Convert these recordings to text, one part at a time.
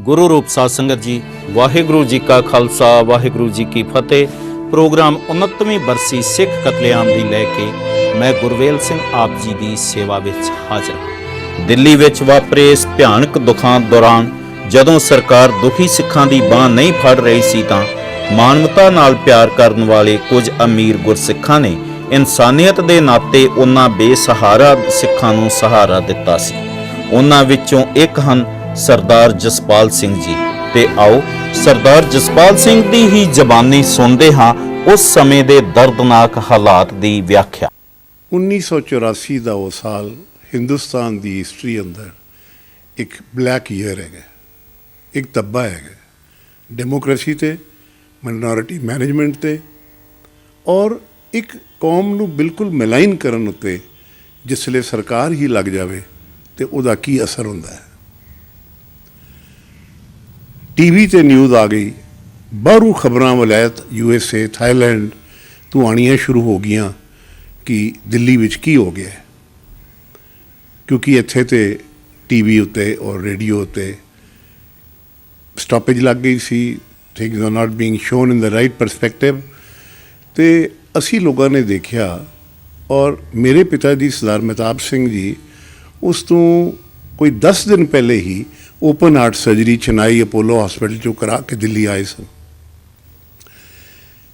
ਗੁਰੂ ਰੂਪ ਸਾਧ ਸੰਗਤ ਜੀ, ਵਾਹਿਗੁਰੂ ਜੀ ਕਾ ਖਾਲਸਾ ਵਾਹਿਗੁਰੂ ਜੀ ਕੀ ਫਤਿਹ। ਪ੍ਰੋਗਰਾਮ 29ਵੀਂ ਬਰਸੀ ਸਿੱਖ ਕਤਲੇਆਮ ਦੀ ਲੈ ਕੇ ਮੈਂ ਗੁਰਵੇਲ ਸਿੰਘ ਆਪ ਜੀ ਦੀ ਸੇਵਾ ਵਿੱਚ ਹਾਜ਼ਰ ਹਾਂ। ਦਿੱਲੀ ਵਿੱਚ ਵਾਪਰੇ ਇਸ ਭਿਆਨਕ ਦੁਖਾਂਤ ਦੌਰਾਨ ਜਦੋਂ ਸਰਕਾਰ ਦੁਖੀ ਸਿੱਖਾਂ ਦੀ ਬਾਂਹ ਨਹੀਂ ਫੜ ਰਹੀ ਸੀ ਤਾਂ ਮਾਨਵਤਾ ਨਾਲ ਪਿਆਰ ਕਰਨ ਵਾਲੇ ਕੁਝ ਅਮੀਰ ਗੁਰਸਿੱਖਾਂ ਨੇ ਇਨਸਾਨੀਅਤ ਦੇ ਨਾਤੇ ਉਹਨਾਂ ਬੇਸਹਾਰਾ ਸਿੱਖਾਂ ਨੂੰ ਸਹਾਰਾ ਦਿੱਤਾ ਸੀ। ਉਹਨਾਂ ਵਿੱਚੋਂ ਇੱਕ ਹਨ ਸਰਦਾਰ ਜਸਪਾਲ ਸਿੰਘ ਜੀ, ਤੇ ਆਓ ਸਰਦਾਰ ਜਸਪਾਲ ਸਿੰਘ ਦੀ ਹੀ ਜ਼ਬਾਨੀ ਸੁਣਦੇ ਹਾਂ ਉਸ ਸਮੇਂ ਦੇ ਦਰਦਨਾਕ ਹਾਲਾਤ ਦੀ ਵਿਆਖਿਆ। 1984 ਦਾ ਉਹ ਸਾਲ ਹਿੰਦੁਸਤਾਨ ਦੀ ਹਿਸਟਰੀ ਅੰਦਰ ਇੱਕ ਬਲੈਕ ਈਅਰ ਹੈਗਾ, ਇੱਕ ਧੱਬਾ ਹੈਗਾ ਡੈਮੋਕ੍ਰੇਸੀ ਤੇ, ਮਾਈਨੋਰਿਟੀ ਮੈਨੇਜਮੈਂਟ ਤੇ, ਔਰ ਇੱਕ ਕੌਮ ਨੂੰ ਬਿਲਕੁਲ ਮਲਾਈਨ ਕਰਨ ਉੱਤੇ ਜਿਸਲੇ ਸਰਕਾਰ ਹੀ ਲੱਗ ਜਾਵੇ ਤੇ ਉਹਦਾ ਕੀ ਅਸਰ ਹੁੰਦਾ ਹੈ। ਟੀਵੀ ਤੇ ਨਿਊਜ਼ ਆ ਗਈ, ਬਾਹਰੋਂ ਖਬਰਾਂ ਵਲਾਇਤ USA ਥਾਈਲੈਂਡ ਤੋਂ ਆਉਣੀਆਂ ਸ਼ੁਰੂ ਹੋ ਗਈਆਂ ਕਿ ਦਿੱਲੀ ਵਿੱਚ ਕੀ ਹੋ ਗਿਆ, ਕਿਉਂਕਿ ਇੱਥੇ ਤੇ ਟੀਵੀ ਉੱਤੇ ਔਰ ਰੇਡੀਓ ਉੱਤੇ ਸਟਾਪੇਜ ਲੱਗ ਗਈ ਸੀ, things are not being shown in the right perspective. ਤੇ ਅਸੀਂ ਲੋਕਾਂ ਨੇ ਦੇਖਿਆ, ਔਰ ਮੇਰੇ ਪਿਤਾ ਜੀ ਸਰਦਾਰ ਮਹਿਤਾਬ ਸਿੰਘ ਜੀ ਉਸ ਤੋਂ ਕੋਈ 10 ਦਿਨ ਪਹਿਲੇ ਹੀ open heart surgery Chennai Apollo hospital 'ਚੋਂ ਕਰਾ ਕੇ ਦਿੱਲੀ ਆਏ ਸਨ।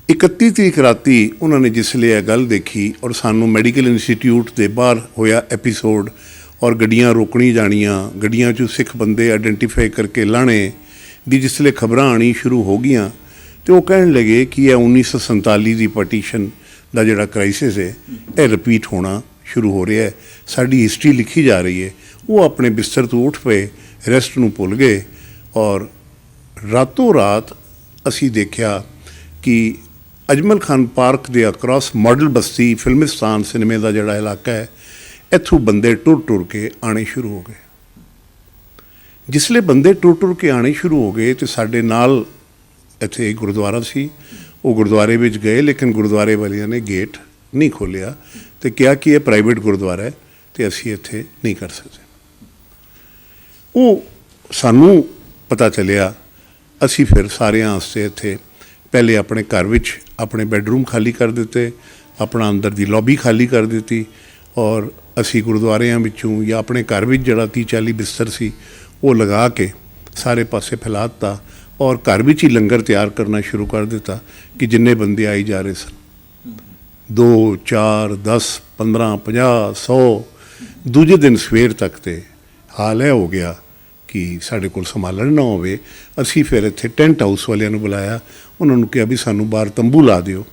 31 ਤਰੀਕ ਰਾਤੀ ਉਹਨਾਂ ਨੇ ਜਿਸਲੇ ਇਹ ਗੱਲ ਦੇਖੀ ਔਰ ਸਾਨੂੰ ਮੈਡੀਕਲ ਇੰਸਟੀਟਿਊਟ ਦੇ ਬਾਹਰ ਹੋਇਆ ਐਪੀਸੋਡ ਔਰ ਗੱਡੀਆਂ ਰੋਕਣੀ ਜਾਣੀਆਂ, ਗੱਡੀਆਂ 'ਚੋਂ ਸਿੱਖ ਬੰਦੇ ਆਈਡੈਂਟੀਫਾਈ ਕਰਕੇ ਲਾਣੇ ਦੀ ਜਿਸਲੇ ਖਬਰਾਂ ਆਉਣੀ ਸ਼ੁਰੂ ਹੋ ਗਈਆਂ ਤੇ ਉਹ ਕਹਿਣ ਲੱਗੇ ਕਿ ਇਹ 1947 ਦੀ ਪਾਰਟੀਸ਼ਨ ਦਾ ਜਿਹੜਾ ਕ੍ਰਾਈਸਿਸ ਹੈ ਇਹ ਰਿਪੀਟ ਹੋਣਾ ਸ਼ੁਰੂ ਹੋ ਰਿਹਾ ਹੈ, ਸਾਡੀ ਹਿਸਟਰੀ ਲਿਖੀ ਜਾ ਰਹੀ ਹੈ। ਉਹ ਆਪਣੇ ਬਿਸਤਰ ਤੋਂ ਉੱਠ ਪਏ, ਰੈਸਟ ਨੂੰ ਭੁੱਲ ਗਏ, ਔਰ ਰਾਤੋਂ ਰਾਤ ਅਸੀਂ ਦੇਖਿਆ ਕਿ ਅਜਮਲ ਖਾਨ ਪਾਰਕ ਦੇ ਅਕ੍ਰੋਸ ਮਾਡਲ ਬਸਤੀ ਫਿਲਮਿਸਤਾਨ ਸਿਨੇਮੇ ਦਾ ਜਿਹੜਾ ਇਲਾਕਾ ਹੈ, ਇੱਥੋਂ ਬੰਦੇ ਟੁਰ ਕੇ ਆਉਣੇ ਸ਼ੁਰੂ ਹੋ ਗਏ। ਜਿਸਲੇ ਬੰਦੇ ਟੁਰ ਕੇ ਆਉਣੇ ਸ਼ੁਰੂ ਹੋ ਗਏ ਤੇ ਸਾਡੇ ਨਾਲ ਇੱਥੇ ਇੱਕ ਗੁਰਦੁਆਰਾ ਸੀ, ਉਹ ਗੁਰਦੁਆਰੇ ਵਿੱਚ ਗਏ, ਲੇਕਿਨ ਗੁਰਦੁਆਰੇ ਵਾਲਿਆਂ ਨੇ ਗੇਟ ਨਹੀਂ ਖੋਲ੍ਹਿਆ ਤੇ ਕਿਹਾ ਕਿ ਇਹ ਪ੍ਰਾਈਵੇਟ ਗੁਰਦੁਆਰਾ ਹੈ ਤੇ ਅਸੀਂ ਇੱਥੇ ਨਹੀਂ ਕਰ ਸਕਦੇ। ਉਹ ਸਾਨੂੰ ਪਤਾ ਚੱਲਿਆ, ਅਸੀਂ ਫਿਰ ਸਾਰਿਆਂ ਵਾਸਤੇ ਇੱਥੇ ਪਹਿਲੇ ਆਪਣੇ ਘਰ ਵਿੱਚ ਆਪਣੇ ਬੈੱਡਰੂਮ ਖਾਲੀ ਕਰ ਦਿੱਤੇ, ਆਪਣਾ ਅੰਦਰ ਦੀ ਲੌਬੀ ਖਾਲੀ ਕਰ ਦਿੱਤੀ, ਔਰ ਅਸੀਂ ਗੁਰਦੁਆਰਿਆਂ ਵਿੱਚੋਂ ਜਾਂ ਆਪਣੇ ਘਰ ਵਿੱਚ ਜਿਹੜਾ 30-40 ਬਿਸਤਰ ਸੀ ਉਹ ਲਗਾ ਕੇ ਸਾਰੇ ਪਾਸੇ ਫੈਲਾ ਦਿੱਤਾ, ਔਰ ਘਰ ਵਿੱਚ ਹੀ ਲੰਗਰ ਤਿਆਰ ਕਰਨਾ ਸ਼ੁਰੂ ਕਰ ਦਿੱਤਾ ਕਿ ਜਿੰਨੇ ਬੰਦੇ ਆਈ ਜਾ ਰਹੇ ਸਨ 2, 4, 10, 15, 50, 100 ਦੂਜੇ ਦਿਨ ਸਵੇਰ ਤੱਕ ਤੇ ਹਾਲ ਇਹ ਹੋ ਗਿਆ ਕਿ ਸਾਡੇ ਕੋਲ ਸੰਭਾਲਣ ਨਾ ਹੋਵੇ। ਅਸੀਂ ਫਿਰ ਇੱਥੇ ਟੈਂਟ ਹਾਊਸ ਵਾਲਿਆਂ ਨੂੰ ਬੁਲਾਇਆ, ਉਹਨਾਂ ਨੂੰ ਕਿਹਾ ਵੀ ਸਾਨੂੰ ਬਾਹਰ ਤੰਬੂ ਲਾ ਦਿਓ।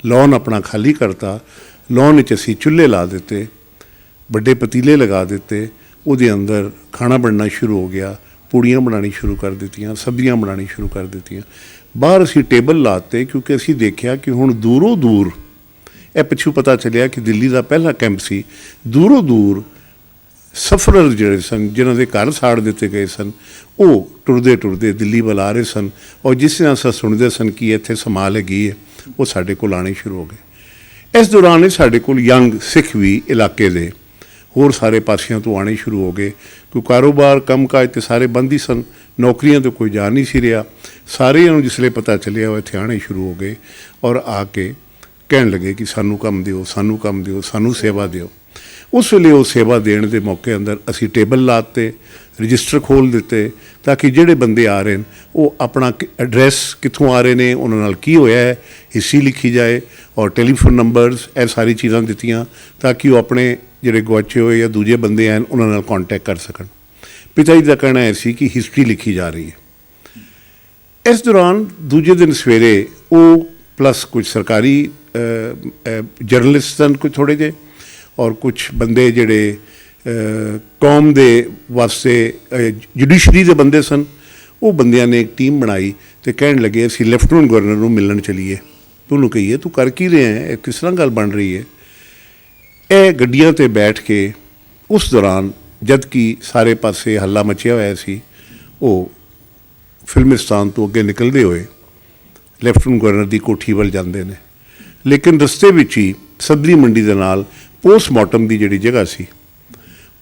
ਲੌਨ ਆਪਣਾ ਖਾਲੀ ਕਰਤਾ, ਲੌਨ ਵਿੱਚ ਅਸੀਂ ਚੁੱਲ੍ਹੇ ਲਾ ਦਿੱਤੇ, ਵੱਡੇ ਪਤੀਲੇ ਲਗਾ ਦਿੱਤੇ, ਉਹਦੇ ਅੰਦਰ ਖਾਣਾ ਬਣਨਾ ਸ਼ੁਰੂ ਹੋ ਗਿਆ, ਪੂੜੀਆਂ ਬਣਾਉਣੀ ਸ਼ੁਰੂ ਕਰ ਦਿੱਤੀਆਂ, ਸਬਜ਼ੀਆਂ ਬਣਾਉਣੀ ਸ਼ੁਰੂ ਕਰ ਦਿੱਤੀਆਂ। ਬਾਹਰ ਅਸੀਂ ਟੇਬਲ ਲਾਤੇ, ਕਿਉਂਕਿ ਅਸੀਂ ਦੇਖਿਆ ਕਿ ਹੁਣ ਦੂਰੋਂ ਦੂਰ, ਇਹ ਪਿੱਛੋਂ ਪਤਾ ਚੱਲਿਆ ਕਿ ਦਿੱਲੀ ਦਾ ਪਹਿਲਾ ਕੈਂਪ ਸੀ, ਦੂਰੋਂ ਦੂਰ ਸਫਰਰ ਜਿਹੜੇ ਸਨ, ਜਿਨ੍ਹਾਂ ਦੇ ਘਰ ਸਾੜ ਦਿੱਤੇ ਗਏ ਸਨ, ਉਹ ਟੁਰਦੇ ਦਿੱਲੀ ਵੱਲ ਆ ਰਹੇ ਸਨ, ਔਰ ਜਿਸ ਤਰ੍ਹਾਂ ਅਸੀਂ ਸੁਣਦੇ ਸਨ ਕਿ ਇੱਥੇ ਸੰਭਾਲ ਹੈਗੀ ਹੈ, ਉਹ ਸਾਡੇ ਕੋਲ ਆਉਣੇ ਸ਼ੁਰੂ ਹੋ ਗਏ। ਇਸ ਦੌਰਾਨ ਸਾਡੇ ਕੋਲ ਯੰਗ ਸਿੱਖ ਵੀ ਇਲਾਕੇ ਦੇ ਹੋਰ ਸਾਰੇ ਪਾਸਿਆਂ ਤੋਂ ਆਉਣੇ ਸ਼ੁਰੂ ਹੋ ਗਏ, ਕਿਉਂਕਿ ਕਾਰੋਬਾਰ ਕੰਮਕਾਜ ਤੇ ਸਾਰੇ ਬੰਦ ਹੀ ਸਨ, ਨੌਕਰੀਆਂ ਤੋਂ ਕੋਈ ਜਾ ਨਹੀਂ ਸੀ ਰਿਹਾ। ਸਾਰਿਆਂ ਨੂੰ ਜਿਸਲੇ ਪਤਾ ਚੱਲਿਆ ਉਹ ਇੱਥੇ ਆਉਣੇ ਸ਼ੁਰੂ ਹੋ ਗਏ, ਔਰ ਆ ਕੇ ਕਹਿਣ ਲੱਗੇ ਕਿ ਸਾਨੂੰ ਕੰਮ ਦਿਓ, ਸਾਨੂੰ ਕੰਮ ਦਿਓ, ਸਾਨੂੰ ਸੇਵਾ ਦਿਓ। ਉਸ ਵੇਲੇ ਉਹ ਸੇਵਾ ਦੇਣ ਦੇ ਮੌਕੇ ਅੰਦਰ ਅਸੀਂ ਟੇਬਲ ਲਾਤੇ, ਰਜਿਸਟਰ ਖੋਲ੍ਹ ਦਿੱਤੇ, ਤਾਂ ਕਿ ਜਿਹੜੇ ਬੰਦੇ ਆ ਰਹੇ ਨੇ ਉਹ ਆਪਣਾ ਐਡਰੈਸ, ਕਿੱਥੋਂ ਆ ਰਹੇ ਨੇ, ਉਹਨਾਂ ਨਾਲ ਕੀ ਹੋਇਆ ਹੈ, ਹਿਸਟਰੀ ਲਿਖੀ ਜਾਏ, ਔਰ ਟੈਲੀਫੋਨ ਨੰਬਰਸ, ਇਹ ਸਾਰੀ ਚੀਜ਼ਾਂ ਦਿੱਤੀਆਂ ਤਾਂ ਕਿ ਉਹ ਆਪਣੇ ਜਿਹੜੇ ਗੁਆਚੇ ਹੋਏ ਜਾਂ ਦੂਜੇ ਬੰਦੇ ਹਨ ਉਹਨਾਂ ਨਾਲ ਕੰਟੈਕਟ ਕਰ ਸਕਣ। ਪਿਤਾ ਜੀ ਦਾ ਕਹਿਣਾ ਇਹ ਸੀ ਕਿ ਹਿਸਟਰੀ ਲਿਖੀ ਜਾ ਰਹੀ ਹੈ। ਇਸ ਦੌਰਾਨ ਦੂਜੇ ਦਿਨ ਸਵੇਰੇ ਉਹ ਪਲੱਸ ਕੁਝ ਸਰਕਾਰੀ ਜਰਨਲਿਸਟ ਸਨ, ਕੁਝ ਥੋੜ੍ਹੇ ਜਿਹੇ, ਔਰ ਕੁਛ ਬੰਦੇ ਜਿਹੜੇ ਕੌਮ ਦੇ ਵਾਸਤੇ ਜੁਡੀਸ਼ਰੀ ਦੇ ਬੰਦੇ ਸਨ, ਉਹ ਬੰਦਿਆਂ ਨੇ ਇੱਕ ਟੀਮ ਬਣਾਈ ਤੇ ਕਹਿਣ ਲੱਗੇ ਅਸੀਂ ਲੈਫਟੀਨੈਂਟ ਗਵਰਨਰ ਨੂੰ ਮਿਲਣ ਚਲੀਏ, ਉਹਨੂੰ ਕਹੀਏ ਤੂੰ ਕਰ ਕੀ ਰਿਹਾ ਹੈ, ਕਿਸ ਤਰ੍ਹਾਂ ਗੱਲ ਬਣ ਰਹੀ ਹੈ। ਇਹ ਗੱਡੀਆਂ 'ਤੇ ਬੈਠ ਕੇ ਉਸ ਦੌਰਾਨ ਜਦ ਕਿ ਸਾਰੇ ਪਾਸੇ ਹੱਲਾ ਮਚਿਆ ਹੋਇਆ ਸੀ, ਉਹ ਫਿਲਮਿਸਤਾਨ ਤੋਂ ਅੱਗੇ ਨਿਕਲਦੇ ਹੋਏ ਲੈਫਟੀਨੈਂਟ ਗਵਰਨਰ ਦੀ ਕੋਠੀ ਵੱਲ ਜਾਂਦੇ ਨੇ, ਲੇਕਿਨ ਰਸਤੇ ਵਿੱਚ ਹੀ ਸਬਜ਼ੀ ਮੰਡੀ ਦੇ ਨਾਲ ਪੋਸਟਮਾਰਟਮ ਦੀ ਜਿਹੜੀ ਜਗ੍ਹਾ ਸੀ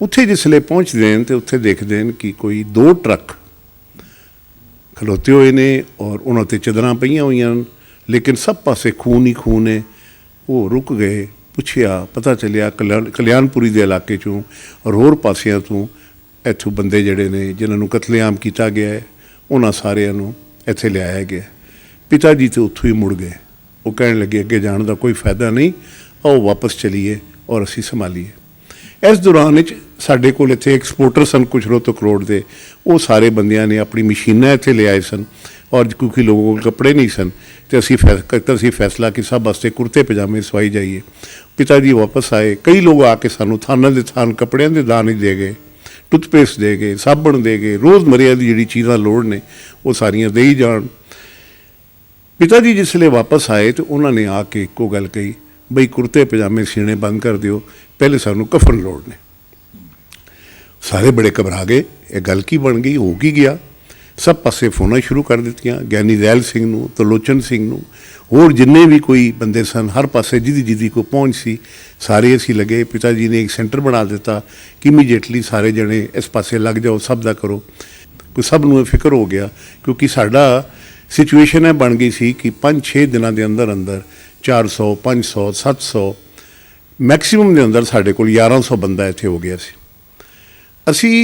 ਉੱਥੇ ਜਿਸਲੇ ਪਹੁੰਚਦੇ ਹਨ ਤੇ ਉੱਥੇ ਦੇਖਦੇ ਹਨ ਕਿ ਕੋਈ 2 ਟਰੱਕ ਖਲੋਤੇ ਹੋਏ ਨੇ ਔਰ ਉਹਨਾਂ 'ਤੇ ਚਾਦਰਾਂ ਪਈਆਂ ਹੋਈਆਂ ਹਨ, ਲੇਕਿਨ ਸਭ ਪਾਸੇ ਖੂਨ ਹੀ ਖੂਨ ਹੈ। ਉਹ ਰੁਕ ਗਏ, ਪੁੱਛਿਆ, ਪਤਾ ਚੱਲਿਆ ਕਲਿਆਣਪੁਰੀ ਦੇ ਇਲਾਕੇ 'ਚੋਂ ਔਰ ਹੋਰ ਪਾਸਿਆਂ ਤੋਂ ਇੱਥੋਂ ਬੰਦੇ ਜਿਹੜੇ ਨੇ ਜਿਨ੍ਹਾਂ ਨੂੰ ਕਤਲੇਆਮ ਕੀਤਾ ਗਿਆ ਹੈ, ਉਹਨਾਂ ਸਾਰਿਆਂ ਨੂੰ ਇੱਥੇ ਲਿਆਇਆ ਗਿਆ। ਪਿਤਾ ਜੀ ਤਾਂ ਉੱਥੋਂ ਹੀ ਮੁੜ ਗਏ। ਉਹ ਕਹਿਣ ਲੱਗੇ ਅੱਗੇ ਜਾਣ ਦਾ ਕੋਈ ਫਾਇਦਾ ਨਹੀਂ, ਆਓ ਵਾਪਸ ਚਲੀਏ ਔਰ ਅਸੀਂ ਸੰਭਾਲੀਏ। ਇਸ ਦੌਰਾਨ ਵਿੱਚ ਸਾਡੇ ਕੋਲ ਇੱਥੇ ਐਕਸਪੋਰਟਰ ਸਨ ਕੁਛ ਰੋਹਤਕ ਰੋਡ ਦੇ, ਉਹ ਸਾਰੇ ਬੰਦਿਆਂ ਨੇ ਆਪਣੀ ਮਸ਼ੀਨਾਂ ਇੱਥੇ ਲਿਆਏ ਸਨ ਔਰ ਕਿਉਂਕਿ ਲੋਕਾਂ ਕੋਲ ਕੱਪੜੇ ਨਹੀਂ ਸਨ ਤੇ ਅਸੀਂ ਫੈਸਲਾ ਕਿ ਸਭ ਵਾਸਤੇ ਕੁਰਤੇ ਪਜਾਮੇ ਸਵਾਈ ਜਾਈਏ। ਪਿਤਾ ਜੀ ਵਾਪਸ ਆਏ। ਕਈ ਲੋਕ ਆ ਕੇ ਸਾਨੂੰ ਥਾਨਾਂ ਦੇ ਥਾਨ ਕੱਪੜਿਆਂ ਦੇ ਦਾਨ ਹੀ ਦੇ ਗਏ, ਟੁੱਥਪੇਸਟ ਦੇ ਗਏ, ਸਾਬਣ ਦੇ ਗਏ, ਰੋਜ਼ਮਰਿਆ ਦੀ ਜਿਹੜੀ ਚੀਜ਼ਾਂ ਲੋੜ ਨੇ ਉਹ ਸਾਰੀਆਂ ਦੇ ਹੀ ਜਾਣ। ਪਿਤਾ ਜੀ ਜਿਸ ਵੇਲੇ ਵਾਪਸ ਆਏ ਤੇ ਉਹਨਾਂ ਨੇ ਆ ਕੇ ਇੱਕੋ ਗੱਲ ਕਹੀ, ਬਈ ਕੁਰਤੇ ਪਜਾਮੇ ਸੀਣੇ ਬੰਦ ਕਰ ਦਿਓ, ਪਹਿਲੇ ਸਾਨੂੰ ਕਫਨ ਲੋੜ ਨੇ। ਸਾਰੇ ਬੜੇ ਘਬਰਾ ਗਏ, ਇਹ ਗੱਲ ਕੀ ਬਣ ਗਈ, ਹੋ ਕੀ ਗਿਆ। ਸਭ ਪਾਸੇ ਫੋਨਾਂ ਸ਼ੁਰੂ ਕਰ ਦਿੱਤੀਆਂ, ਗਿਆਨੀ ਦੈਲ ਸਿੰਘ ਨੂੰ, ਤਰਲੋਚਨ ਸਿੰਘ ਨੂੰ, ਹੋਰ ਜਿੰਨੇ ਵੀ ਕੋਈ ਬੰਦੇ ਸਨ, ਹਰ ਪਾਸੇ ਜਿਹਦੀ ਕੋ ਪਹੁੰਚ ਸੀ ਸਾਰੇ ਅਸੀਂ ਲੱਗੇ। ਪਿਤਾ ਜੀ ਨੇ ਇੱਕ ਸੈਂਟਰ ਬਣਾ ਦਿੱਤਾ ਕਿ ਇਮੀਡੀਏਟਲੀ ਸਾਰੇ ਜਣੇ ਇਸ ਪਾਸੇ ਲੱਗ ਜਾਓ, ਸਭ ਦਾ ਕਰੋ। ਕੋਈ ਸਭ ਨੂੰ ਫਿਕਰ ਹੋ ਗਿਆ ਕਿਉਂਕਿ ਸਾਡਾ ਸਿਚੁਏਸ਼ਨ ਇਹ ਬਣ ਗਈ ਸੀ ਕਿ 5-6 ਦਿਨਾਂ ਦੇ ਅੰਦਰ 400, 500, 700 ਮੈਕਸਿਮਮ ਦੇ ਅੰਦਰ ਸਾਡੇ ਕੋਲ 1100 ਬੰਦਾ ਇੱਥੇ ਹੋ ਗਿਆ ਸੀ। ਅਸੀਂ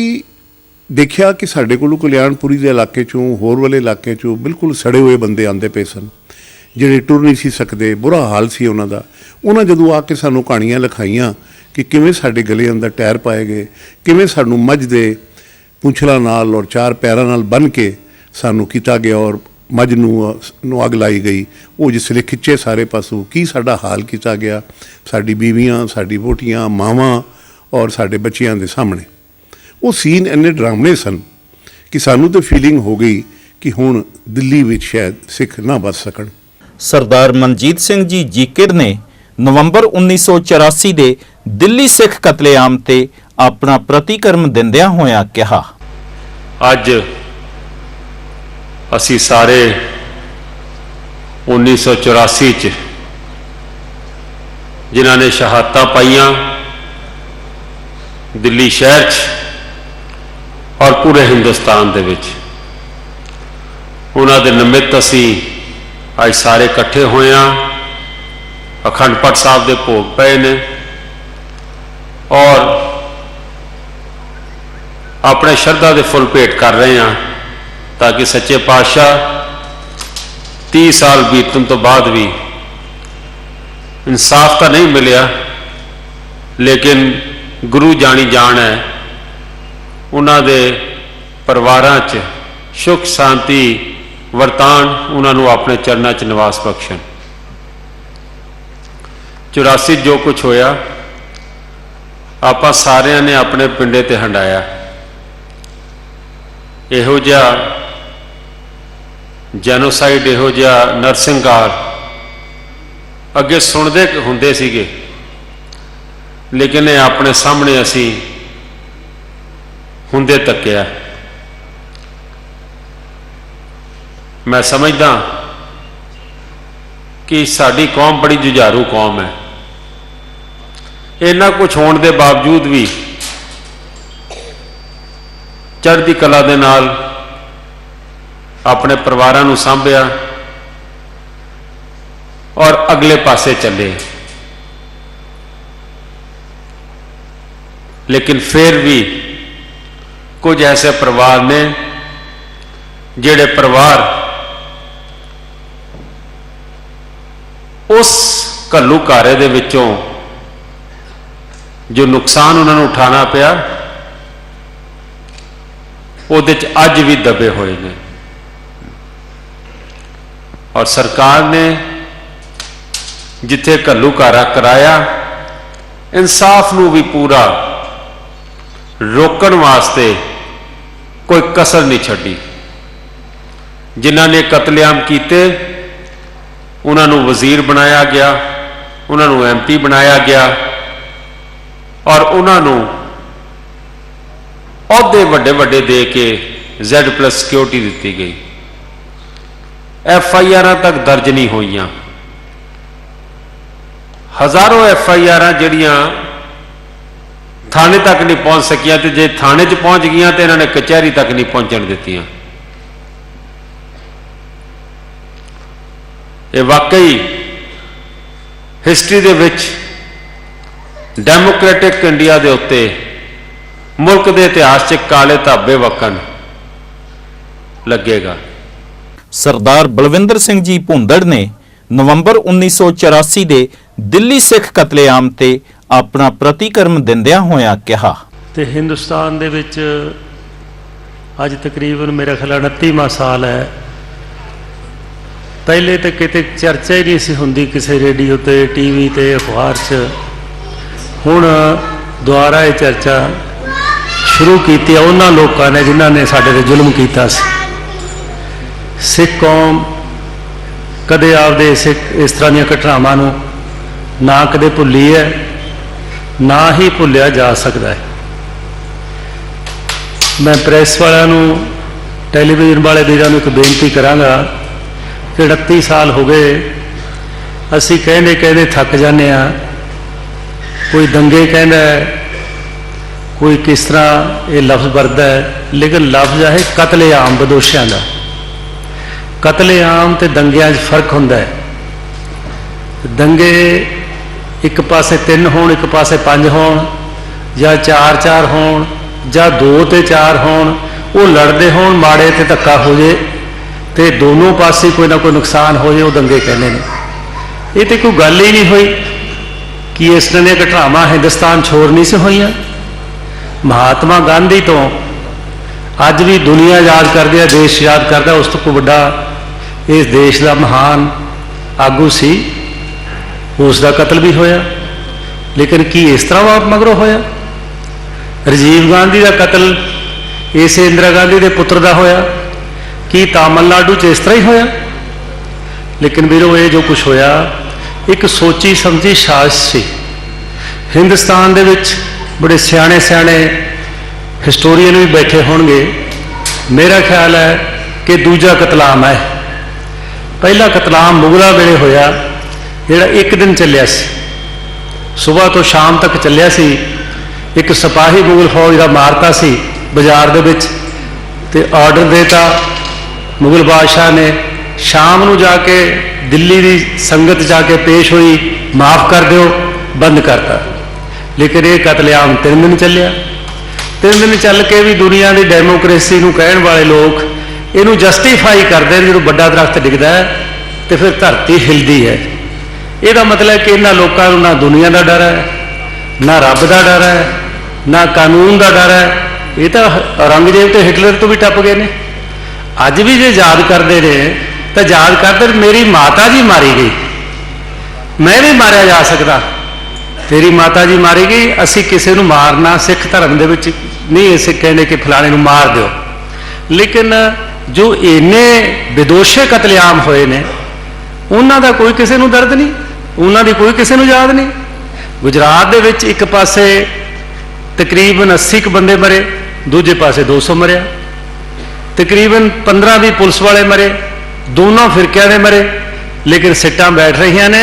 ਦੇਖਿਆ ਕਿ ਸਾਡੇ ਕੋਲੋਂ ਕਲਿਆਣਪੁਰੀ ਦੇ ਇਲਾਕੇ 'ਚੋਂ, ਹੋਰ ਵਾਲੇ ਇਲਾਕੇ 'ਚੋਂ ਬਿਲਕੁਲ ਸੜੇ ਹੋਏ ਬੰਦੇ ਆਉਂਦੇ ਪਏ ਸਨ, ਜਿਹੜੇ ਟੁਰ ਨਹੀਂ ਸੀ ਸਕਦੇ, ਬੁਰਾ ਹਾਲ ਸੀ ਉਹਨਾਂ ਦਾ। ਉਹਨਾਂ ਜਦੋਂ ਆ ਕੇ ਸਾਨੂੰ ਕਹਾਣੀਆਂ ਲਿਖਾਈਆਂ ਕਿ ਕਿਵੇਂ ਸਾਡੇ ਗਲੇ ਅੰਦਰ ਟਾਇਰ ਪਾਏ ਗਏ, ਕਿਵੇਂ ਸਾਨੂੰ ਮੱਝ ਦੇ ਪੂੰਛਲਾਂ ਨਾਲ ਔਰ 4 ਪੈਰਾਂ ਨਾਲ ਬੰਨ੍ਹ ਕੇ ਸਾਨੂੰ ਕੀਤਾ ਗਿਆ ਔਰ ਮੱਝ ਨੂੰ ਅੱਗ ਲਾਈ ਗਈ, ਉਹ ਜਿਸ ਵੇਲੇ ਖਿੱਚੇ ਸਾਰੇ ਪਾਸੋਂ, ਕੀ ਸਾਡਾ ਹਾਲ ਕੀਤਾ ਗਿਆ, ਸਾਡੀ ਬੀਵੀਆਂ, ਸਾਡੀ ਵਹੁਟੀਆਂ, ਮਾਵਾਂ ਔਰ ਸਾਡੇ ਬੱਚਿਆਂ ਦੇ ਸਾਹਮਣੇ। ਉਹ ਸੀਨ ਇੰਨੇ ਡਰਾਮਣੇ ਸਨ ਕਿ ਸਾਨੂੰ ਤਾਂ ਫੀਲਿੰਗ ਹੋ ਗਈ ਕਿ ਹੁਣ ਦਿੱਲੀ ਵਿੱਚ ਸ਼ਾਇਦ ਸਿੱਖ ਨਾ ਬਚ ਸਕਣ। ਸਰਦਾਰ ਮਨਜੀਤ ਸਿੰਘ ਜੀ ਜੀਕਰ ਨੇ ਨਵੰਬਰ 1984 ਦੇ ਦਿੱਲੀ ਸਿੱਖ ਕਤਲੇਆਮ ਤੇ ਆਪਣਾ ਪ੍ਰਤੀਕਰਮ ਦਿੰਦਿਆਂ ਹੋਇਆਂ ਕਿਹਾ, ਅੱਜ ਅਸੀਂ ਸਾਰੇ 1984 'ਚ ਜਿਨ੍ਹਾਂ ਨੇ ਸ਼ਹਾਦਤਾਂ ਪਾਈਆਂ ਦਿੱਲੀ ਸ਼ਹਿਰ 'ਚ ਔਰ ਪੂਰੇ ਹਿੰਦੁਸਤਾਨ ਦੇ ਵਿੱਚ, ਉਹਨਾਂ ਦੇ ਨਿਮਿਤ ਅਸੀਂ ਅੱਜ ਸਾਰੇ ਇਕੱਠੇ ਹੋਏ ਹਾਂ। ਅਖੰਡ ਪਾਠ ਸਾਹਿਬ ਦੇ ਭੋਗ ਪਏ ਨੇ ਔਰ ਆਪਣੇ ਸ਼ਰਧਾ ਦੇ ਫੁੱਲ ਭੇਟ ਕਰ ਰਹੇ ਹਾਂ ਤਾਂ ਕਿ ਸੱਚੇ ਪਾਤਸ਼ਾਹ 30 ਸਾਲ ਬੀਤਣ ਤੋਂ ਬਾਅਦ ਵੀ ਇਨਸਾਫ ਤਾਂ ਨਹੀਂ ਮਿਲਿਆ, ਲੇਕਿਨ ਗੁਰੂ ਜਾਣੀ ਜਾਣ ਹੈ, ਉਹਨਾਂ ਦੇ ਪਰਿਵਾਰਾਂ 'ਚ ਸੁਖ ਸ਼ਾਂਤੀ ਵਰਤਾਨ, ਉਹਨਾਂ ਨੂੰ ਆਪਣੇ ਚਰਨਾਂ 'ਚ ਨਿਵਾਸ ਬਖਸ਼ਣ। 84 ਜੋ ਕੁਝ ਹੋਇਆ ਆਪਾਂ ਸਾਰਿਆਂ ਨੇ ਆਪਣੇ ਪਿੰਡੇ ਤੇ ਹੰਡਾਇਆ। ਇਹੋ ਜਿਹਾ ਜੈਨੋਸਾਈਡ, ਇਹੋ ਜਿਹਾ ਨਰਸੰਹਾਰ ਅੱਗੇ ਸੁਣਦੇ ਹੁੰਦੇ ਸੀਗੇ, ਲੇਕਿਨ ਇਹ ਆਪਣੇ ਸਾਹਮਣੇ ਅਸੀਂ ਹੁੰਦੇ ਤੱਕਿਆ। ਮੈਂ ਸਮਝਦਾ ਕਿ ਸਾਡੀ ਕੌਮ ਬੜੀ ਜੁਝਾਰੂ ਕੌਮ ਹੈ। ਇੰਨਾ ਕੁਝ ਹੋਣ ਦੇ ਬਾਵਜੂਦ ਵੀ ਚੜ੍ਹਦੀ ਕਲਾ ਦੇ ਨਾਲ ਆਪਣੇ ਪਰਿਵਾਰਾਂ ਨੂੰ ਸਾਂਭਿਆ ਔਰ ਅਗਲੇ ਪਾਸੇ ਚੱਲੇ। ਲੇਕਿਨ ਫਿਰ ਵੀ ਕੁਝ ਐਸੇ ਪਰਿਵਾਰ ਨੇ ਜਿਹੜੇ ਪਰਿਵਾਰ ਉਸ ਘੱਲੂਘਾਰੇ ਦੇ ਵਿੱਚੋਂ ਜੋ ਨੁਕਸਾਨ ਉਹਨਾਂ ਨੂੰ ਉਠਾਉਣਾ ਪਿਆ, ਉਹਦੇ 'ਚ ਅੱਜ ਵੀ ਦਬੇ ਹੋਏ ਨੇ। ਔਰ ਸਰਕਾਰ ਨੇ ਜਿੱਥੇ ਘੱਲੂਘਾਰਾ ਕਰਾਇਆ, ਇਨਸਾਫ ਨੂੰ ਵੀ ਪੂਰਾ ਰੋਕਣ ਵਾਸਤੇ ਕੋਈ ਕਸਰ ਨਹੀਂ ਛੱਡੀ। ਜਿਨ੍ਹਾਂ ਨੇ ਕਤਲੇਆਮ ਕੀਤੇ ਉਹਨਾਂ ਨੂੰ ਵਜ਼ੀਰ ਬਣਾਇਆ ਗਿਆ, ਉਹਨਾਂ ਨੂੰ MP ਬਣਾਇਆ ਗਿਆ ਔਰ ਉਹਨਾਂ ਨੂੰ ਅਹੁਦੇ ਵੱਡੇ ਵੱਡੇ ਦੇ ਕੇ Z+ ਸਿਕਿਉਰਿਟੀ ਦਿੱਤੀ ਗਈ। FIRਾਂ ਤੱਕ ਦਰਜ ਨਹੀਂ ਹੋਈਆਂ। ਹਜ਼ਾਰਾਂ FIRਾਂ ਜਿਹੜੀਆਂ ਥਾਣੇ ਤੱਕ ਨਹੀਂ ਪਹੁੰਚ ਸਕੀਆਂ, ਤੇ ਜੇ ਥਾਣੇ 'ਚ ਪਹੁੰਚ ਗਈਆਂ ਤੇ ਇਹਨਾਂ ਨੇ ਕਚਹਿਰੀ ਤੱਕ ਨਹੀਂ ਪਹੁੰਚਣ ਦਿੱਤੀਆਂ। ਇਹ ਵਾਕਈ ਹਿਸਟਰੀ ਦੇ ਵਿੱਚ ਡੈਮੋਕ੍ਰੈਟਿਕ ਇੰਡੀਆ ਦੇ ਉੱਤੇ ਮੁਲਕ ਦੇ ਇਤਿਹਾਸ 'ਚ ਕਾਲੇ ਧੱਬੇ ਵਕਣ ਲੱਗੇਗਾ। ਸਰਦਾਰ ਬਲਵਿੰਦਰ ਸਿੰਘ ਜੀ ਭੁੰਦੜ ਨੇ ਨਵੰਬਰ 1984 ਦੇ ਦਿੱਲੀ ਸਿੱਖ ਕਤਲੇਆਮ ਤੇ ਆਪਣਾ ਪ੍ਰਤੀਕਰਮ ਦਿੰਦਿਆਂ ਹੋਇਆਂ ਕਿਹਾ, ਤੇ ਹਿੰਦੁਸਤਾਨ ਦੇ ਵਿੱਚ ਅੱਜ ਤਕਰੀਬਨ ਮੇਰਾ ਖਿਆਲ 29ਵਾਂ ਸਾਲ ਹੈ। ਪਹਿਲੇ ਤਾਂ ਕਿਤੇ ਚਰਚਾ ਹੀ ਨਹੀਂ ਸੀ ਹੁੰਦੀ ਕਿਸੇ ਰੇਡੀਓ ਤੇ, ਟੀਵੀ ਤੇ, ਅਖਬਾਰ 'ਚ। ਹੁਣ ਦੁਬਾਰਾ ਇਹ ਚਰਚਾ ਸ਼ੁਰੂ ਕੀਤੀ ਆ ਉਹਨਾਂ ਲੋਕਾਂ ਨੇ ਜਿਨ੍ਹਾਂ ਨੇ ਸਾਡੇ ਤੇ ਜ਼ੁਲਮ ਕੀਤਾ ਸੀ। ਸਿੱਖ ਕੌਮ ਕਦੇ ਆਪਦੇ ਇਸ ਤਰ੍ਹਾਂ ਦੀਆਂ ਘਟਨਾਵਾਂ ਨੂੰ ਨਾ ਕਦੇ ਭੁੱਲੀ ਹੈ, ਨਾ ਹੀ ਭੁੱਲਿਆ ਜਾ ਸਕਦਾ ਹੈ। ਮੈਂ ਪ੍ਰੈਸ ਵਾਲਿਆਂ ਨੂੰ, ਟੈਲੀਵਿਜ਼ਨ ਵਾਲੇ ਵੀਰਾਂ ਨੂੰ ਇੱਕ ਬੇਨਤੀ ਕਰਾਂਗਾ ਕਿ 29 ਸਾਲ ਹੋ ਗਏ, ਅਸੀਂ ਕਹਿੰਦੇ ਥੱਕ ਜਾਂਦੇ ਹਾਂ। ਕੋਈ ਦੰਗੇ ਕਹਿੰਦਾ, ਕੋਈ ਕਿਸ ਤਰ੍ਹਾਂ ਇਹ ਲਫ਼ਜ਼ ਵਰਤਦਾ ਹੈ, ਲੇਕਿਨ ਲਫ਼ਜ਼ ਹੈ ਕਤਲੇਆਮ, ਬਦੋਸ਼ਿਆਂ ਦਾ। ਕਤਲੇਆਮ ਤੇ ਦੰਗਿਆਂ 'ਚ ਫਰਕ ਹੁੰਦਾ ਹੈ। ਦੰਗੇ ਇੱਕ ਪਾਸੇ 3 ਹੋਣ, ਇੱਕ ਪਾਸੇ 5 ਹੋਣ, ਜਾਂ 4-4 ਹੋਣ, ਜਾਂ 2 ਤੇ 4 ਹੋਣ, ਉਹ ਲੜਦੇ ਹੋਣ, ਮਾੜੇ ਤੇ ਧੱਕਾ ਹੋ ਜੇ ਤੇ ਦੋਨੋਂ ਪਾਸੇ ਕੋਈ ਨਾ ਕੋਈ ਨੁਕਸਾਨ ਹੋ ਜੇ, ਉਹ ਦੰਗੇ ਕਹਿੰਦੇ ਨੇ। ਇਹ ਤੇ ਕੋਈ ਗੱਲ ਹੀ ਨਹੀਂ ਹੋਈ ਕਿ ਇਸ ਤਰ੍ਹਾਂ ਦੀਆਂ ਘਟਨਾਵਾਂ ਹਿੰਦੁਸਤਾਨ ਛੋੜ ਨਹੀਂ ਸੀ ਹੋਈਆਂ। ਮਹਾਤਮਾ ਗਾਂਧੀ ਤੋਂ ਅੱਜ ਵੀ ਦੁਨੀਆ ਯਾਦ ਕਰਦੀ ਹੈ, ਦੇਸ਼ ਯਾਦ ਕਰਦਾ। ਉਸ ਤੋਂ ਕੋਈ ਵੱਡਾ ਇਸ ਦੇਸ਼ ਦਾ ਮਹਾਨ ਆਗੂ ਸੀ, ਉਸ ਦਾ ਕਤਲ ਵੀ ਹੋਇਆ। ਲੇਕਿਨ ਕੀ ਇਸ ਤਰ੍ਹਾਂ ਮਗਰੋਂ ਹੋਇਆ? ਰਾਜੀਵ ਗਾਂਧੀ ਦਾ ਕਤਲ ਇਸੇ ਇੰਦਰਾ ਗਾਂਧੀ ਦੇ ਪੁੱਤਰ ਦਾ ਹੋਇਆ। ਕੀ ਤਾਮਿਲਨਾਡੂ 'ਚ ਇਸ ਤਰ੍ਹਾਂ ਹੀ ਹੋਇਆ? ਲੇਕਿਨ ਵੀਰੋ, ਇਹ ਜੋ ਕੁਛ ਹੋਇਆ ਇੱਕ ਸੋਚੀ ਸਮਝੀ ਸਾਜ਼ਿਸ਼ ਸੀ। ਹਿੰਦੁਸਤਾਨ ਦੇ ਵਿੱਚ ਬੜੇ ਸਿਆਣੇ ਹਿਸਟੋਰੀਅਨ ਵੀ ਬੈਠੇ ਹੋਣਗੇ। ਮੇਰਾ ਖਿਆਲ ਹੈ ਕਿ ਦੂਜਾ ਕਤਲਾਮ ਹੈ। ਪਹਿਲਾ ਕਤਲਾਮ ਮੁਗਲਾਂ ਵੇਲੇ ਹੋਇਆ, ਜਿਹੜਾ ਇੱਕ ਦਿਨ ਚੱਲਿਆ ਸੀ, ਸਵੇਰ ਤੋਂ ਸ਼ਾਮ ਤੱਕ ਚੱਲਿਆ ਸੀ। ਇੱਕ ਸਿਪਾਹੀ ਮੁਗਲ ਫੌਜ ਦਾ ਮਾਰਤਾ ਸੀ ਬਾਜ਼ਾਰ ਦੇ ਵਿੱਚ, ਤੇ ਆਰਡਰ ਦੇਤਾ ਮੁਗਲ ਬਾਦਸ਼ਾਹ ਨੇ। ਸ਼ਾਮ ਨੂੰ ਜਾ ਕੇ ਦਿੱਲੀ ਦੀ ਸੰਗਤ ਜਾ ਕੇ ਪੇਸ਼ ਹੋਈ, ਮਾਫ ਕਰ ਦਿਓ, ਬੰਦ ਕਰਤਾ। ਲੇਕਿਨ ਇਹ ਕਤਲੇਆਮ 3 ਦਿਨ ਚੱਲਿਆ। 3 ਦਿਨ ਚੱਲ ਕੇ ਵੀ ਦੁਨੀਆ ਦੀ ਡੈਮੋਕ੍ਰੇਸੀ ਨੂੰ ਕਹਿਣ ਵਾਲੇ ਲੋਕ ਇਹਨੂੰ ਜਸਟੀਫਾਈ ਕਰਦੇ ਨੇ। ਜਦੋਂ ਵੱਡਾ ਦਰਖਤ ਡਿੱਗਦਾ ਹੈ ਤੇ ਫਿਰ ਧਰਤੀ ਹਿਲਦੀ ਹੈ। ਇਹਦਾ ਮਤਲਬ ਕਿ ਇਹਨਾਂ ਲੋਕਾਂ ਨੂੰ ਨਾ ਦੁਨੀਆ ਦਾ ਡਰ ਹੈ, ਨਾ ਰੱਬ ਦਾ ਡਰ ਹੈ, ਨਾ ਕਾਨੂੰਨ ਦਾ ਡਰ ਹੈ। ਇਹ ਤਾਂ ਔਰੰਗਜ਼ੇਬ ਤੇ ਹਿਟਲਰ ਤੋਂ ਵੀ ਟੱਪ ਗਏ ਨੇ। ਅੱਜ ਵੀ ਜੇ ਯਾਦ ਕਰਦੇ ਨੇ ਤਾਂ ਯਾਦ ਕਰਦੇ ਮੇਰੀ ਮਾਤਾ ਜੀ ਮਾਰੀ ਗਈ, ਮੈਂ ਵੀ ਮਾਰਿਆ ਜਾ ਸਕਦਾ। ਤੇਰੀ ਮਾਤਾ ਜੀ ਮਾਰੀ ਗਈ, ਅਸੀਂ ਕਿਸੇ ਨੂੰ ਮਾਰਨਾ ਸਿੱਖ ਧਰਮ ਦੇ ਵਿੱਚ ਨਹੀਂ ਅਸੀਂ ਕਹਿੰਦੇ ਕਿ ਫਲਾਣੇ ਨੂੰ ਮਾਰ ਦਿਓ। ਲੇਕਿਨ ਜੋ ਇੰਨੇ ਬੇਦੋਸ਼ੇ ਕਤਲੇਆਮ ਹੋਏ ਨੇ, ਉਹਨਾਂ ਦਾ ਕੋਈ ਕਿਸੇ ਨੂੰ ਦਰਦ ਨਹੀਂ, ਉਹਨਾਂ ਦੀ ਕੋਈ ਕਿਸੇ ਨੂੰ ਯਾਦ ਨਹੀਂ। ਗੁਜਰਾਤ ਦੇ ਵਿੱਚ ਇੱਕ ਪਾਸੇ ਤਕਰੀਬਨ 80 ਕੁ ਬੰਦੇ ਮਰੇ, ਦੂਜੇ ਪਾਸੇ 200 ਮਰਿਆ। ਤਕਰੀਬਨ 15-20 ਪੁਲਿਸ ਵਾਲੇ ਮਰੇ, ਦੋਨੋਂ ਫਿਰਕਿਆਂ ਦੇ ਮਰੇ। ਲੇਕਿਨ ਸਿੱਟਾਂ ਬੈਠ ਰਹੀਆਂ ਨੇ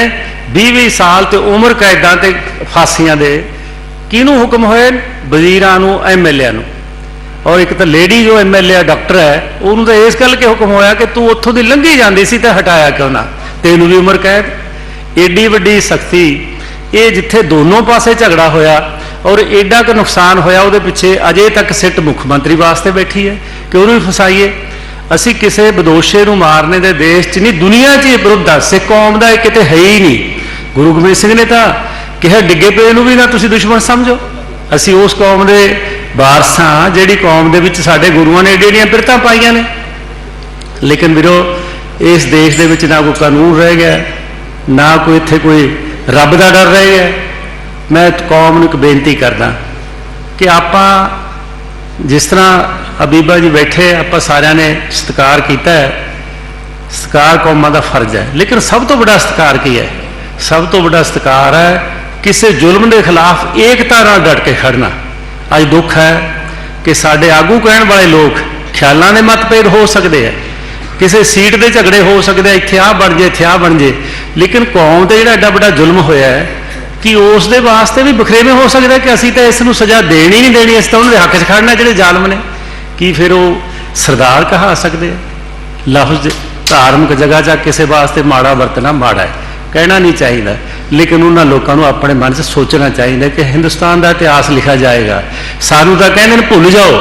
20-20 ਸਾਲ ਤੇ ਉਮਰ ਕੈਦਾਂ ਤੇ ਫਾਂਸੀਆਂ ਦੇ। ਕਿਹਨੂੰ ਹੁਕਮ ਹੋਏ? ਵਜ਼ੀਰਾਂ ਨੂੰ, ਐਮਐਲਏ ਨੂੰ। ਔਰ ਇੱਕ ਤਾਂ ਲੇਡੀ ਜੋ ਐਮਐਲਏ ਡਾਕਟਰ ਹੈ, ਉਹਨੂੰ ਤਾਂ ਇਸ ਗੱਲ ਕੇ ਹੁਕਮ ਹੋਇਆ ਕਿ ਤੂੰ ਉੱਥੋਂ ਦੀ ਲੰਘੀ ਜਾਂਦੀ ਸੀ ਤੇ ਹਟਾਇਆ ਕਿਉਂ ਨਾ, ਤੈਨੂੰ ਵੀ ਉਮਰ ਕੈਦ। ਏਡੀ ਵੱਡੀ ਸਖਤੀ। ਇਹ ਜਿੱਥੇ ਦੋਨੋਂ ਪਾਸੇ ਝਗੜਾ ਹੋਇਆ ਔਰ ਏਡਾ ਕੁ ਨੁਕਸਾਨ ਹੋਇਆ, ਉਹਦੇ ਪਿੱਛੇ ਅਜੇ ਤੱਕ ਸਿੱਟ ਮੁੱਖ ਮੰਤਰੀ ਵਾਸਤੇ ਬੈਠੀ ਹੈ ਕਿ ਉਹਨੂੰ ਵੀ ਫਸਾਈਏ। ਅਸੀਂ ਕਿਸੇ ਬਦੋਸ਼ੇ ਨੂੰ ਮਾਰਨੇ ਦੇ ਦੇਸ਼ 'ਚ ਨਹੀਂ, ਦੁਨੀਆ 'ਚ ਇਹ ਵਿਰੁੱਧ ਆ। ਸਿੱਖ ਕੌਮ ਦਾ ਇਹ ਕਿਤੇ ਹੈ ਹੀ ਨਹੀਂ। ਗੁਰੂ ਗੋਬਿੰਦ ਸਿੰਘ ਨੇ ਤਾਂ ਕਿਹਾ ਡਿੱਗੇ ਪਏ ਨੂੰ ਵੀ ਨਾ ਤੁਸੀਂ ਦੁਸ਼ਮਣ ਸਮਝੋ। ਅਸੀਂ ਉਸ ਕੌਮ ਦੇ ਵਾਰਸ ਹਾਂ ਜਿਹੜੀ ਕੌਮ ਦੇ ਵਿੱਚ ਸਾਡੇ ਗੁਰੂਆਂ ਨੇ ਏਡੀਆਂ ਪਿਰਤਾਂ ਪਾਈਆਂ ਨੇ। ਲੇਕਿਨ ਵੀਰੋ, ਇਸ ਦੇਸ਼ ਦੇ ਵਿੱਚ ਨਾ ਕੋਈ ਕਾਨੂੰਨ ਰਹਿ ਗਿਆ, ਨਾ ਕੋਈ ਇੱਥੇ ਕੋਈ ਰੱਬ ਦਾ ਡਰ ਰਹਿ ਗਿਆ। ਮੈਂ ਕੌਮ ਨੂੰ ਇੱਕ ਬੇਨਤੀ ਕਰਦਾ ਕਿ ਆਪਾਂ ਜਿਸ ਤਰ੍ਹਾਂ ਅਬੀਬਾ ਜੀ ਬੈਠੇ, ਆਪਾਂ ਸਾਰਿਆਂ ਨੇ ਸਤਿਕਾਰ ਕੀਤਾ ਹੈ। ਸਤਿਕਾਰ ਕੌਮਾਂ ਦਾ ਫਰਜ਼ ਹੈ। ਲੇਕਿਨ ਸਭ ਤੋਂ ਵੱਡਾ ਸਤਿਕਾਰ ਕੀ ਹੈ? ਸਭ ਤੋਂ ਵੱਡਾ ਸਤਿਕਾਰ ਹੈ ਕਿਸੇ ਜ਼ੁਲਮ ਦੇ ਖਿਲਾਫ ਏਕਤਾ ਨਾਲ ਡਟ ਕੇ ਖੜਨਾ। ਅੱਜ ਦੁੱਖ ਹੈ ਕਿ ਸਾਡੇ ਆਗੂ ਕਹਿਣ ਵਾਲੇ ਲੋਕ, ਖਿਆਲਾਂ ਦੇ ਮਤਭੇਦ ਹੋ ਸਕਦੇ ਆ, ਕਿਸੇ ਸੀਟ ਦੇ ਝਗੜੇ ਹੋ ਸਕਦੇ, ਇੱਥੇ ਆਹ ਬਣ ਜੇ, ਇੱਥੇ ਆਹ ਬਣ ਜੇ। ਲੇਕਿਨ ਕੌਮ ਤੇ ਜਿਹੜਾ ਐਡਾ ਵੱਡਾ ਜ਼ੁਲਮ ਹੋਇਆ ਹੈ ਕਿ ਉਸ ਦੇ ਵਾਸਤੇ ਵੀ ਬਖਰੇਵੇਂ ਹੋ ਸਕਦਾ ਕਿ ਅਸੀਂ ਤਾਂ ਇਸ ਨੂੰ ਸਜ਼ਾ ਦੇਣੀ ਨਹੀਂ ਦੇਣੀ, ਅਸੀਂ ਤਾਂ ਉਹਨਾਂ ਦੇ ਹੱਕ 'ਚ ਖੜਨਾ ਜਿਹੜੇ ਜ਼ਾਲਮ ਨੇ। ਕੀ ਫਿਰ ਉਹ ਸਰਦਾਰ ਕਹਾ ਸਕਦੇ ਆ ਲਫ਼ਜ਼? ਧਾਰਮਿਕ ਜਗ੍ਹਾ 'ਚ ਕਿਸੇ ਵਾਸਤੇ ਮਾੜਾ ਵਰਤਣਾ ਮਾੜਾ ਹੈ, ਕਹਿਣਾ ਨਹੀਂ ਚਾਹੀਦਾ, ਲੇਕਿਨ ਉਹਨਾਂ ਲੋਕਾਂ ਨੂੰ ਆਪਣੇ ਮਨ 'ਚ ਸੋਚਣਾ ਚਾਹੀਦਾ ਕਿ ਹਿੰਦੁਸਤਾਨ ਦਾ ਇਤਿਹਾਸ ਲਿਖਿਆ ਜਾਏਗਾ। ਸਾਨੂੰ ਤਾਂ ਕਹਿੰਦੇ ਨੇ ਭੁੱਲ ਜਾਓ,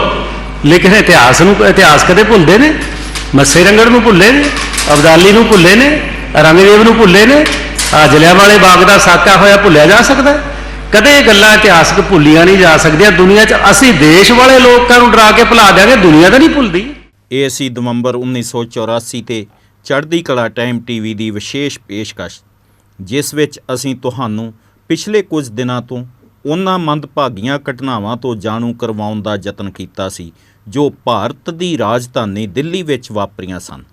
ਲੇਕਿਨ ਇਤਿਹਾਸ ਕਦੇ ਭੁੱਲਦੇ ਨੇ? ਮੱਸੇ ਰੰਗੜ ਨੂੰ ਭੁੱਲੇ ਨੇ, ਅਬਦਾਲੀ ਨੂੰ ਭੁੱਲੇ ਨੇ, ਔਰੰਗਜ਼ੇਬ ਨੂੰ ਭੁੱਲੇ ਨੇ, ਜਲਿਆਂਵਾਲੇ ਬਾਗ ਦਾ ਸਾਕਾ ਹੋਇਆ ਭੁੱਲਿਆ ਜਾ ਸਕਦਾ? ਕਦੇ ਇਹ ਗੱਲਾਂ ਇਤਿਹਾਸਕ ਭੁੱਲੀਆਂ ਨਹੀਂ ਜਾ ਸਕਦੀਆਂ। ਦੁਨੀਆ 'ਚ ਅਸੀਂ ਦੇਸ਼ ਵਾਲੇ ਲੋਕਾਂ ਨੂੰ ਡਰਾ ਕੇ ਭੁਲਾ ਦਿਆਂਗੇ, ਦੁਨੀਆ ਤਾਂ ਨਹੀਂ ਭੁੱਲਦੀ। ਇਹ ਸੀ ਨਵੰਬਰ 1984 ਤੇ ਚੜ੍ਹਦੀ ਕਲਾ ਟਾਈਮ ਟੀਵੀ ਦੀ ਵਿਸ਼ੇਸ਼ ਪੇਸ਼ਕਸ਼, ਜਿਸ ਵਿੱਚ ਅਸੀਂ ਤੁਹਾਨੂੰ ਪਿਛਲੇ ਕੁਝ ਦਿਨਾਂ ਤੋਂ ਉਹਨਾਂ ਮੰਦਭਾਗੀਆਂ ਘਟਨਾਵਾਂ ਤੋਂ ਜਾਣੂ ਕਰਵਾਉਣ ਦਾ ਯਤਨ ਕੀਤਾ ਸੀ ਜੋ ਭਾਰਤ ਦੀ ਰਾਜਧਾਨੀ ਦਿੱਲੀ ਵਿੱਚ ਵਾਪਰੀਆਂ ਸਨ।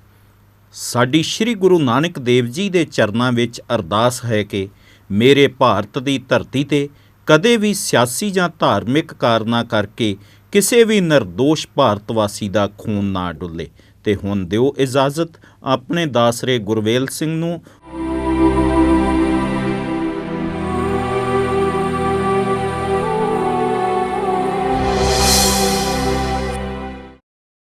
ਸਾਡੀ ਸ੍ਰੀ ਗੁਰੂ ਨਾਨਕ ਦੇਵ ਜੀ ਦੇ ਚਰਨਾਂ ਵਿੱਚ ਅਰਦਾਸ ਹੈ ਕਿ ਮੇਰੇ ਭਾਰਤ ਦੀ ਧਰਤੀ 'ਤੇ ਕਦੇ ਵੀ ਸਿਆਸੀ ਜਾਂ ਧਾਰਮਿਕ ਕਾਰਨਾਂ ਕਰਕੇ ਕਿਸੇ ਵੀ ਨਿਰਦੋਸ਼ ਭਾਰਤ ਵਾਸੀ ਦਾ ਖੂਨ ਨਾ ਡੁੱਲੇ। ਤੇ ਹੁਣ ਦਿਓ ਇਜਾਜ਼ਤ ਆਪਣੇ ਦਾਸਰੇ ਗੁਰਵੇਲ ਸਿੰਘ ਨੂੰ